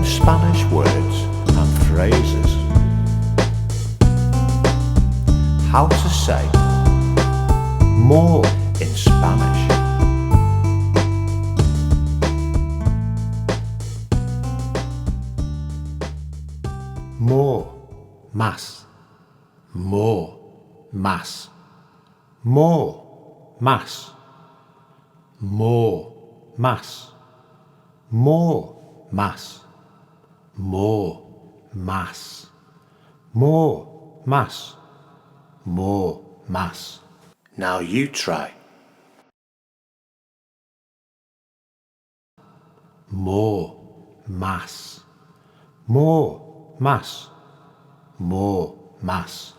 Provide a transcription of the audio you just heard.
Spanish words and phrases. How to say more in Spanish. More, más, more, más, more, más, more, más, more, más, more, más, more, más, more, más. Now you try. More, más, more, más, more, más.